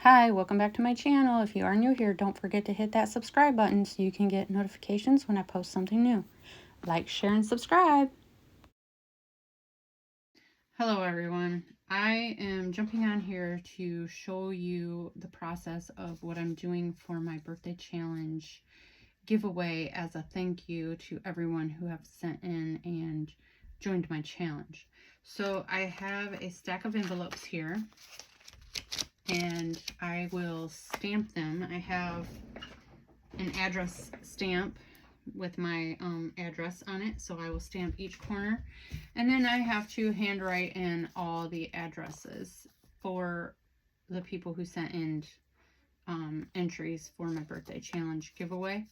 Hi, welcome back to my channel. If you are new here, don't forget to hit that subscribe button so you can get notifications when I post something new. Like, share, and subscribe. Hello everyone. I am jumping on here to show you the process of what I'm doing for my birthday challenge giveaway as a thank you to everyone who have sent in and joined my challenge. So I have a stack of envelopes here, and I will stamp them. I have an address stamp with my address on it, so I will stamp each corner, and then I have to handwrite in all the addresses for the people who sent in entries for my birthday challenge giveaway.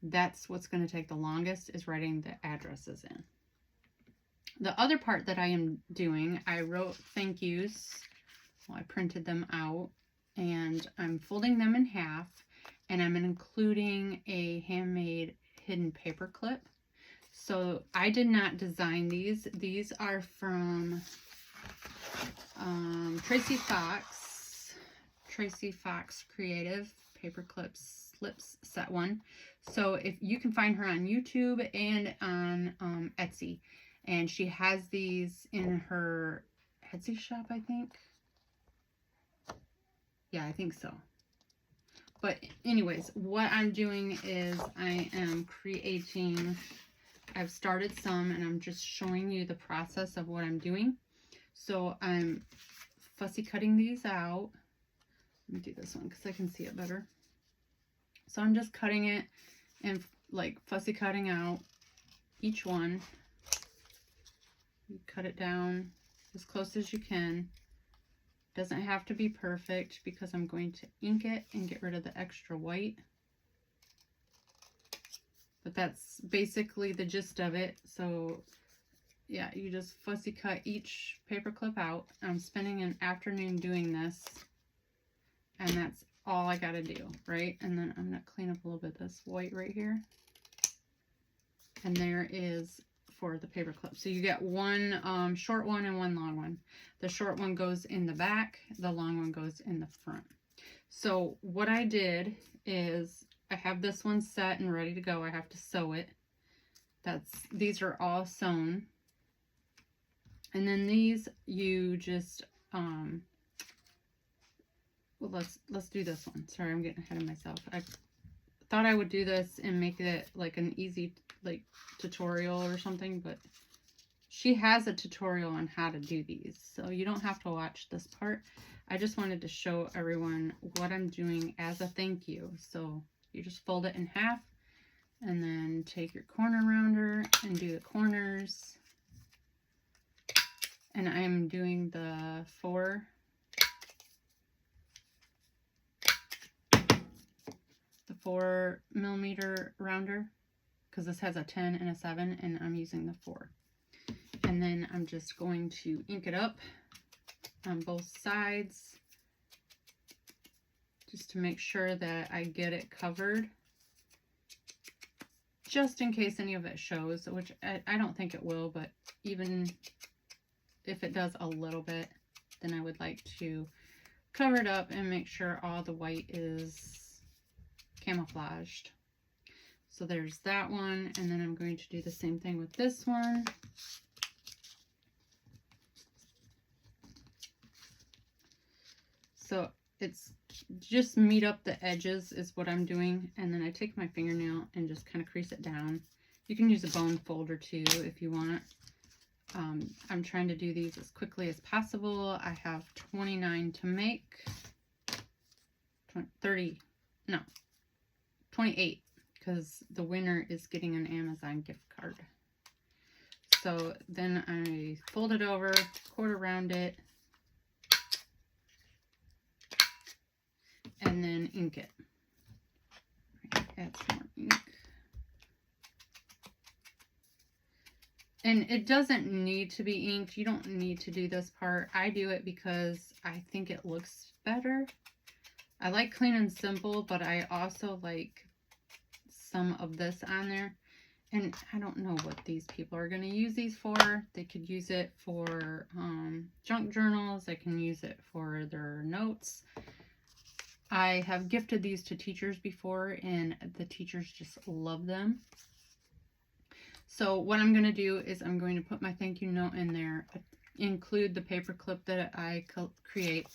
That's what's going to take the longest, is writing the addresses in. The other part that I am doing, I wrote thank yous. Well, I printed them out, and I'm folding them in half, and I'm including a handmade hidden paper clip. So I did not design these. These are from Tracie Fox, Tracie Fox Creative Paper Clips Slips Set 1. So if you can find her on YouTube and on Etsy, and she has these in her Etsy shop, I think. Yeah, I think so. But anyways, what I'm doing is I am creating, I've started some, and I'm just showing you the process of what I'm doing. So I'm fussy cutting these out. Let me do this one because I can see it better. So I'm just cutting it and like fussy cutting out each one. You cut it down as close as you can. Doesn't have to be perfect because I'm going to ink it and get rid of the extra white. But that's basically the gist of it. So yeah, you just fussy cut each paper clip out. I'm spending an afternoon doing this, and that's all I gotta do, right? And then I'm gonna clean up a little bit of this white right here. And there is for the paper clip. So you get one short one and one long one. The short one goes in the back, the long one goes in the front. So what I did is I have this one set and ready to go. I have to sew it. These are all sewn. And then these you just well, let's do this one. Sorry, I'm getting ahead of myself. I thought I would do this and make it like an easy tutorial or something, but she has a tutorial on how to do these, so you don't have to watch this part. I just wanted to show everyone what I'm doing as a thank you. So you just fold it in half, and then take your corner rounder and do the corners. And I'm doing the 4mm rounder, because this has a 10 and a 7, and I'm using the 4. And then I'm just going to ink it up on both sides just to make sure that I get it covered, just in case any of it shows, which I don't think it will, but even if it does a little bit, then I would like to cover it up and make sure all the white is camouflaged. So there's that one, and then I'm going to do the same thing with this one. So it's just meet up the edges is what I'm doing, and then I take my fingernail and just kind of crease it down. You can use a bone folder too if you want. I'm trying to do these as quickly as possible. I have 29 to make. 28, because the winner is getting an Amazon gift card. So then I fold it over, quarter round it, and then ink it. Add some more ink. And it doesn't need to be inked. You don't need to do this part. I do it because I think it looks better. I like clean and simple, but I also like some of this on there. And I don't know what these people are going to use these for. They could use it for junk journals. They can use it for their notes. I have gifted these to teachers before, and the teachers just love them. So what I'm going to do is I'm going to put my thank you note in there, include the paper clip that I create,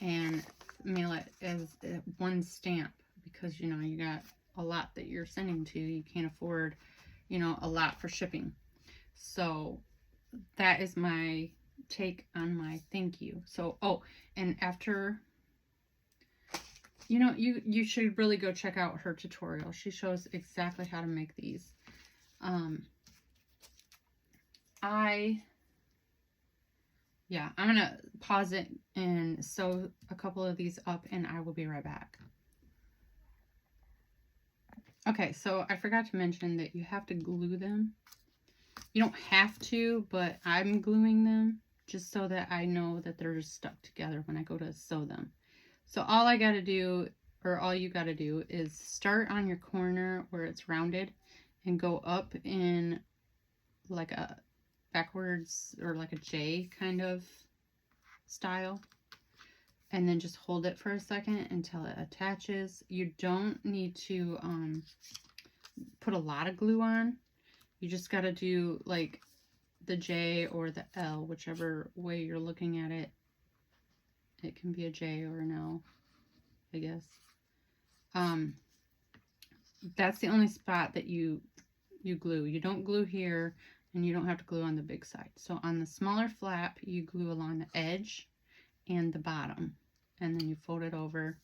and mail it as one stamp, because, you know, you got a lot that you're sending to. You can't afford, you know, a lot for shipping. So that is my take on my thank you. So, oh, and after, you know, you should really go check out her tutorial. She shows exactly how to make these. I'm gonna pause it and sew a couple of these up, and I will be right back. Okay, so I forgot to mention that you have to glue them. You don't have to, but I'm gluing them just so that I know that they're stuck together when I go to sew them. So all I gotta do, or all you gotta do, is start on your corner where it's rounded and go up in like a backwards, or like a J kind of style, and then just hold it for a second until it attaches. You don't need to put a lot of glue on. You just got to do like the J or the L, whichever way you're looking at it. It can be a J or an L, I guess. That's the only spot that you glue. You don't glue here, and you don't have to glue on the big side. So on the smaller flap, you glue along the edge and the bottom, and then you fold it over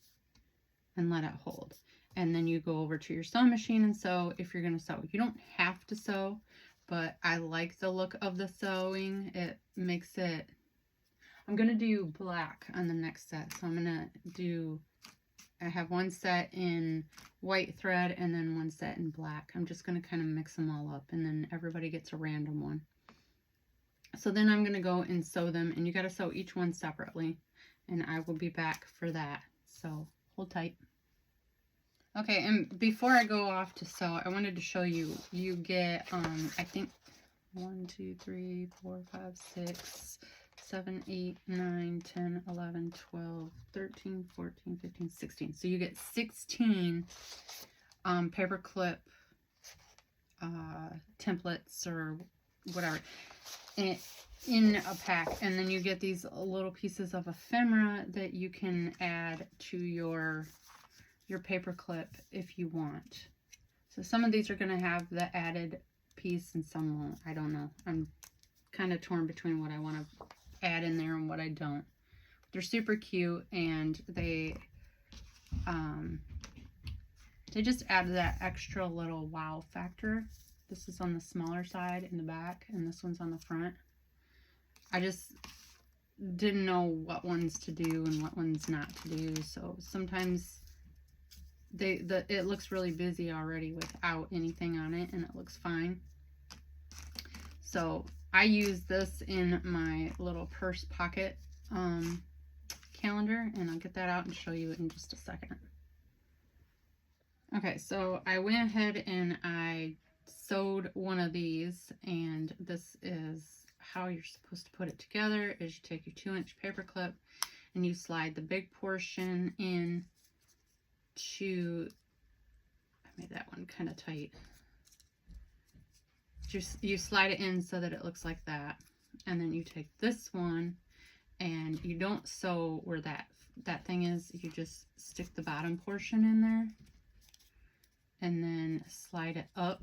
and let it hold. And then you go over to your sewing machine and sew if you're going to sew. You don't have to sew, but I like the look of the sewing. It makes it... I'm going to do black on the next set. So I'm going to do... I have one set in white thread and then one set in black. I'm just going to kind of mix them all up, and then everybody gets a random one. So then I'm going to go and sew them, and you got to sew each one separately, and I will be back for that. So hold tight. Okay, and before I go off to sew, I wanted to show you, you get, I think 1, 2, 3, 4, 5, 6, 7, 8, 9, 10, 11, 12, 13, 14, 15, 16. So you get 16 paper clip templates or whatever in a pack. And then you get these little pieces of ephemera that you can add to your paper clip if you want. So some of these are going to have the added piece and some won't. I don't know. I'm kind of torn between what I want to add in there and what I don't. They're super cute, and they just add that extra little wow factor. This is on the smaller side in the back, and this one's on the front. I just didn't know what ones to do and what ones not to do, so sometimes it looks really busy already without anything on it, and it looks fine. So I use this in my little purse pocket calendar, and I'll get that out and show you in just a second. Okay, so I went ahead and I sewed one of these, and this is how you're supposed to put it together. Is you take your 2-inch paper clip and you slide the big portion in to, I made that one kind of tight. Just you slide it in so that it looks like that, and then you take this one and you don't sew where that thing is. You just stick the bottom portion in there and then slide it up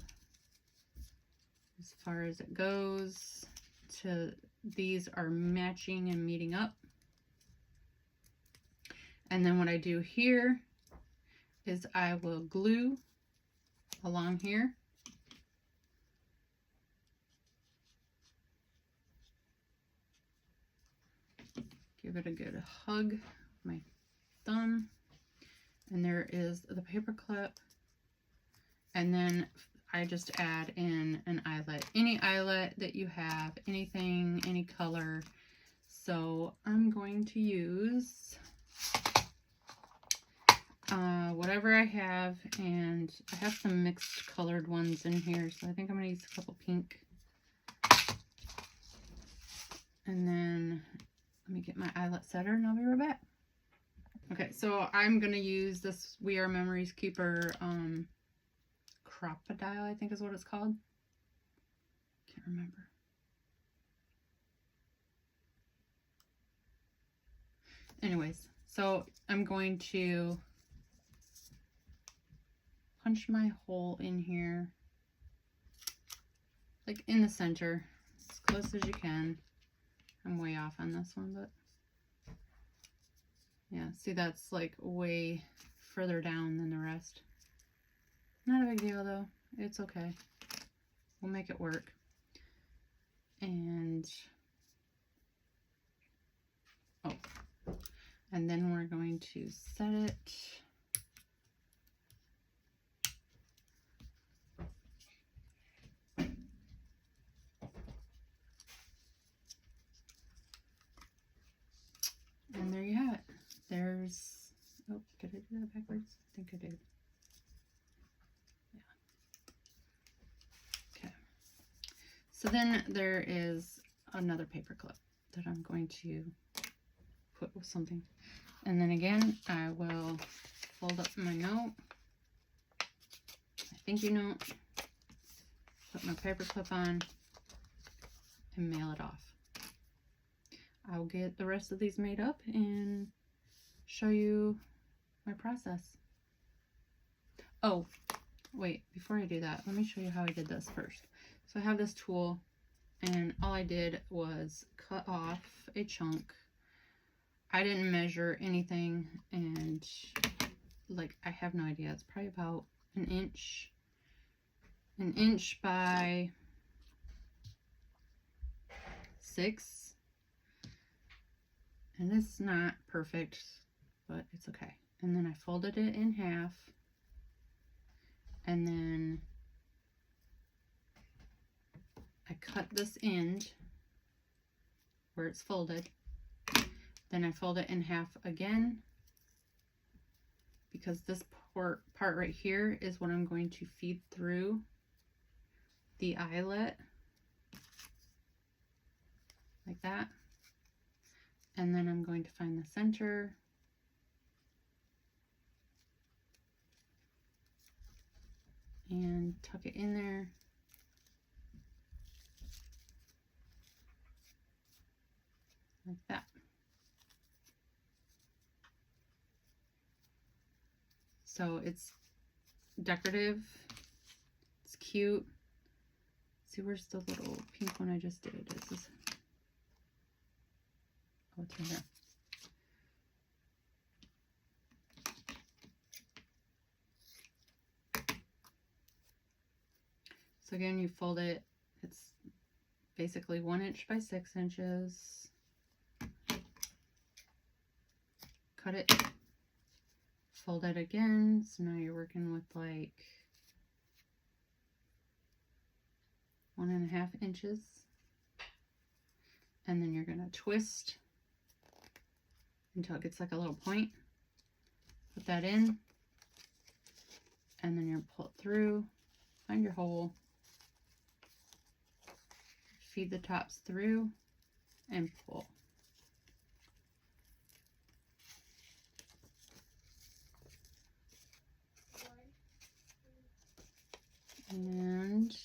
as far as it goes to these are matching and meeting up. And then what I do here is I will glue along here. Give it a good hug with my thumb. And there is the paper clip. And then I just add in an eyelet. Any eyelet that you have, anything, any color. So I'm going to use whatever I have, and I have some mixed colored ones in here, so I think I'm going to use a couple pink. And then let me get my eyelet setter and I'll be right back. Okay, so I'm gonna use this We Are Memories Keeper Crocodile, I think is what it's called. Can't remember. Anyways, so I'm going to punch my hole in here, like in the center, as close as you can. I'm way off on this one, but yeah, see, that's like way further down than the rest. Not a big deal though, it's okay. We'll make it work. And and then we're going to set it. And there you have it. There's, oh, did I do that backwards? I think I did. Yeah. Okay. So then there is another paper clip that I'm going to put with something. And then again, I will fold up my note, my thank you note, put my paper clip on, and mail it off. I'll get the rest of these made up and show you my process. Oh, wait, before I do that, let me show you how I did this first. So I have this tool, and all I did was cut off a chunk. I didn't measure anything, and like, I have no idea. It's probably about an inch by 6. And it's not perfect, but it's okay. And then I folded it in half, and then I cut this end where it's folded. Then I fold it in half again, because this part right here is what I'm going to feed through the eyelet, like that. And then I'm going to find the center, and tuck it in there. Like that. So it's decorative, it's cute. See, where's the little pink one I just did? Is this? Oh, it's right here. So again, you fold it, it's basically 1 inch by 6 inches. Cut it, fold it again. So now you're working with like 1.5 inches. And then you're gonna twist until it gets like a little point. Put that in, and then you're gonna pull it through, find your hole, feed the tops through, and pull. And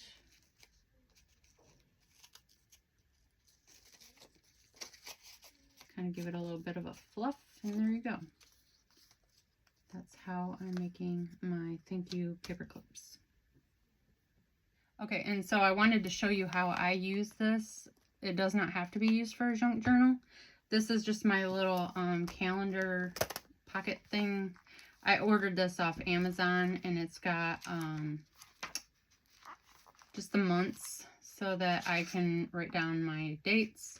kind of give it a little bit of a fluff, and there you go. That's how I'm making my thank you paper clips. Okay, and so I wanted to show you how I use this. It does not have to be used for a junk journal. This is just my little calendar pocket thing. I ordered this off Amazon, and it's got just the months so that I can write down my dates.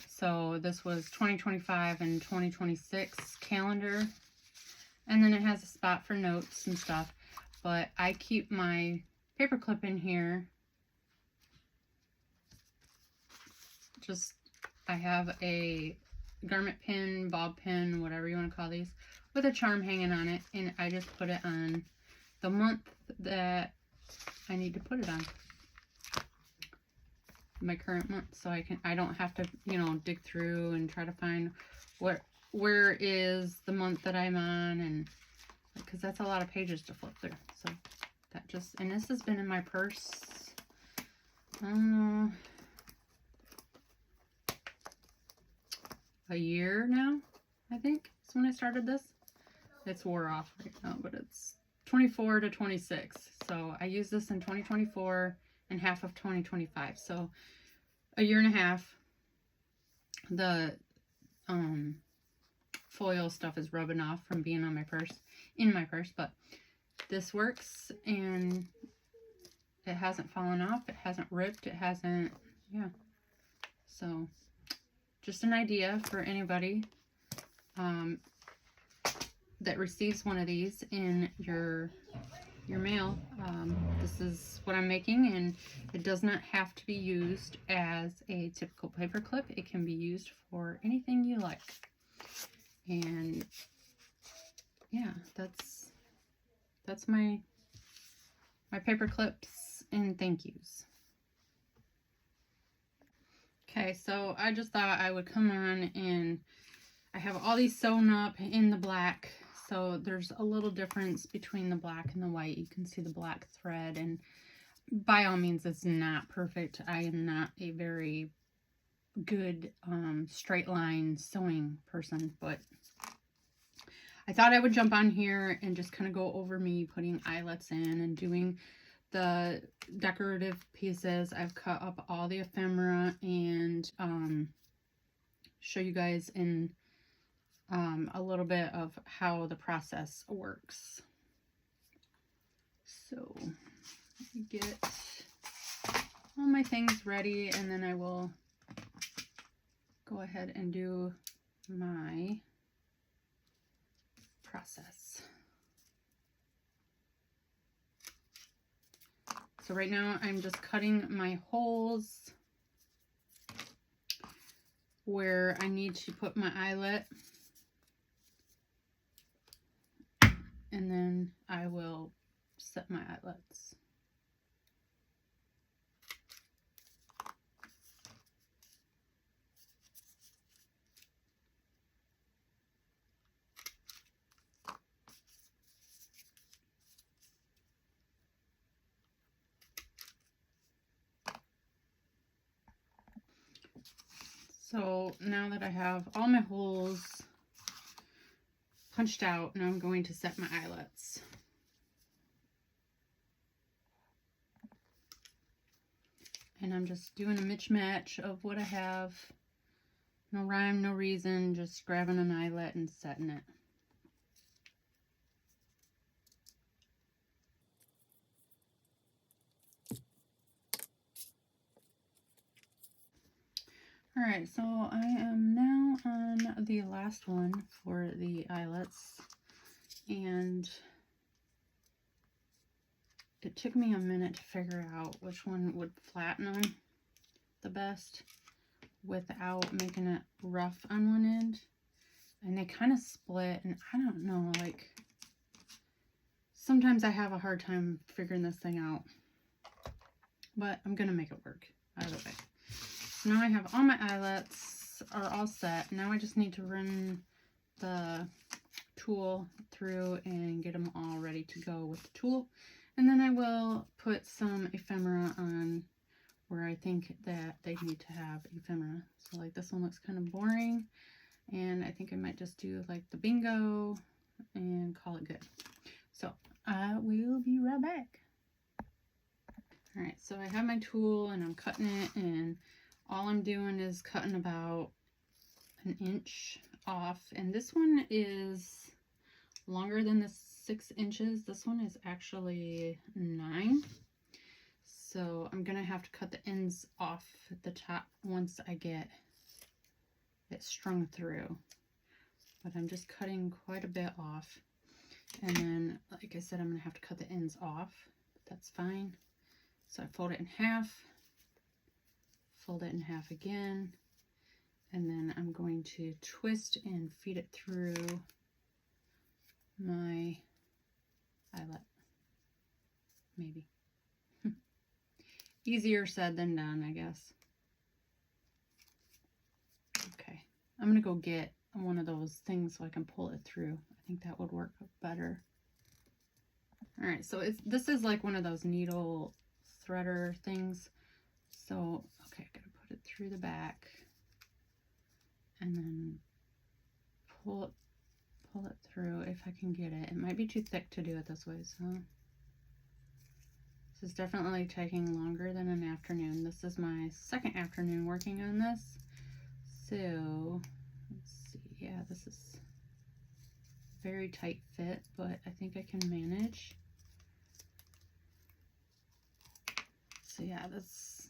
So this was 2025 and 2026 calendar. And then it has a spot for notes and stuff. But I keep my paper clip in here. Just, I have a garment pin, bob pin, whatever you want to call these, with a charm hanging on it. And I just put it on the month that I need to put it on. My current month, so I don't have to, you know, dig through and try to find where is the month that I'm on, and because that's a lot of pages to flip through. So that just, and this has been in my purse a year now, I think. That's when I started this. It's wore off right now, but it's 24 to 26. So I used this in 2024 and half of 2025. So a year and a half. The foil stuff is rubbing off from being on my purse, in my purse, but this works, and it hasn't fallen off, it hasn't ripped, it hasn't, yeah. So just an idea for anybody that receives one of these in your mail. This is what I'm making, and it does not have to be used as a typical paper clip. It can be used for anything you like. And yeah, that's my paper clips and thank yous. Okay, so I just thought I would come on, and I have all these sewn up in the black. So there's a little difference between the black and the white. You can see the black thread, and by all means, it's not perfect. I am not a very good straight line sewing person, but I thought I would jump on here and just kind of go over me putting eyelets in and doing the decorative pieces. I've cut up all the ephemera and show you guys in a little bit of how the process works. So let me get all my things ready, and then I will go ahead and do my process. So right now I'm just cutting my holes where I need to put my eyelet, and then I will set my eyelets. So now that I have all my holes punched out, now I'm going to set my eyelets. And I'm just doing a mismatch of what I have. No rhyme, no reason, just grabbing an eyelet and setting it. Alright, so I am now on the last one for the eyelets, and it took me a minute to figure out which one would flatten them the best without making it rough on one end. And they kind of split, and I don't know, like, sometimes I have a hard time figuring this thing out, but I'm gonna make it work either way. So now I have all my eyelets are all set. Now I just need to run the tool through and get them all ready to go with the tool. And then I will put some ephemera on where I think that they need to have ephemera. So like this one looks kind of boring, and I think I might just do like the bingo and call it good. So I will be right back. All right, so I have my tool and I'm cutting it, and all I'm doing is cutting about an inch off. And this one is longer than the 6 inches. This one is actually 9. So I'm gonna have to cut the ends off at the top once I get it strung through. But I'm just cutting quite a bit off. And then, like I said, I'm gonna have to cut the ends off. But that's fine. So I fold it in half, fold it in half again, and then I'm going to twist and feed it through my eyelet. Maybe. Easier said than done, I guess. Okay, I'm gonna go get one of those things so I can pull it through. I think that would work better. All right, so this is like one of those needle threader things. So, okay, I gotta put it through the back and then pull it through if I can get it. It might be too thick to do it this way, so this is definitely taking longer than an afternoon. This is my second afternoon working on this. So, let's see. Yeah, this is very tight fit, but I think I can manage. So yeah, that's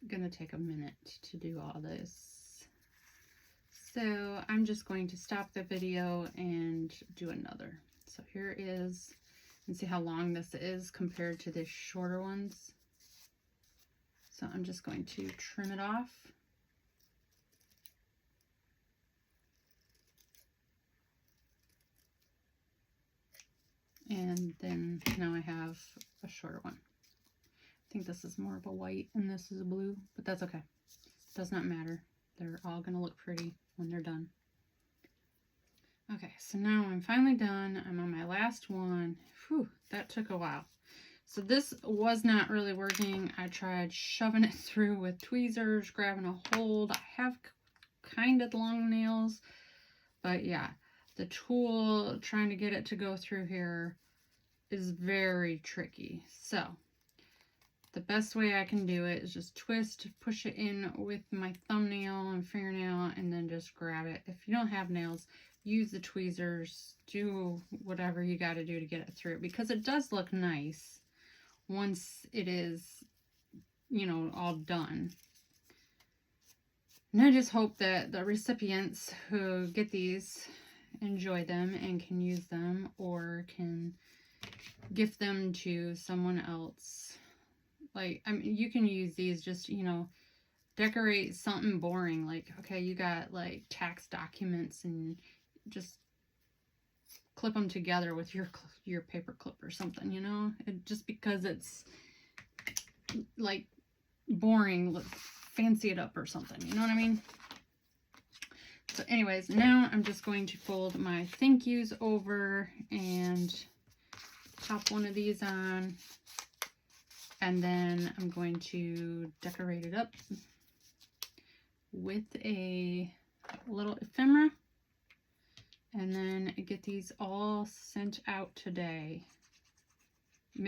gonna take a minute to do all this. So I'm just going to stop the video and do another. So here is, and see how long this is compared to the shorter ones. So I'm just going to trim it off. And then now I have a shorter one. I think this is more of a white and this is a blue, but that's okay. Does not matter. They're all gonna look pretty when they're done. Okay, so now I'm finally done. I'm on my last one. Whew, that took a while. So this was not really working. I tried shoving it through with tweezers, grabbing a hold. I have kind of long nails, but yeah, the tool trying to get it to go through here is very tricky. So the best way I can do it is just twist, push it in with my thumbnail and fingernail, and then just grab it. If you don't have nails, use the tweezers, do whatever you got to do to get it through, because it does look nice once it is, you know, all done. And I just hope that the recipients who get these enjoy them and can use them, or can gift them to someone else. Like, I mean, you can use these just, you know, decorate something boring. Like, okay, you got like tax documents and just clip them together with your paper clip or something, you know? Just because it's like boring, let's fancy it up or something, you know what I mean? So anyways, now I'm just going to fold my thank yous over and pop one of these on, and then I'm going to decorate it up with a little ephemera, and then get these all sent out today.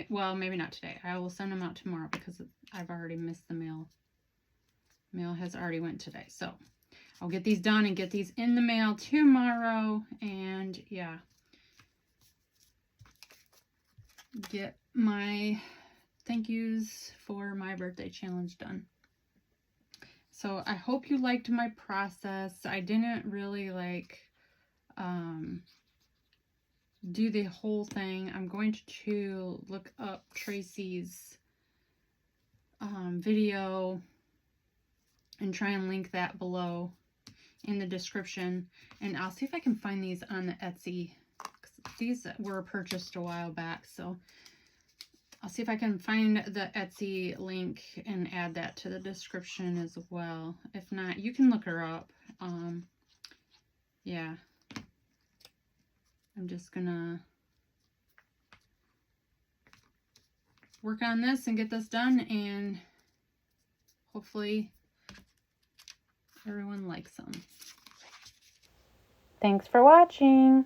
Well, maybe not today. I will send them out tomorrow because I've already missed the mail. Mail has already went today. So I'll get these done and get these in the mail tomorrow. And yeah, get my thank yous for my birthday challenge done. So I hope you liked my process. I didn't really like do the whole thing. I'm going to look up Tracie's video and try and link that below in the description, and I'll see if I can find these on the Etsy. These were purchased a while back, so I'll see if I can find the Etsy link and add that to the description as well. If not, you can look her up. Yeah, I'm just gonna work on this and get this done, and hopefully everyone likes them. Thanks for watching.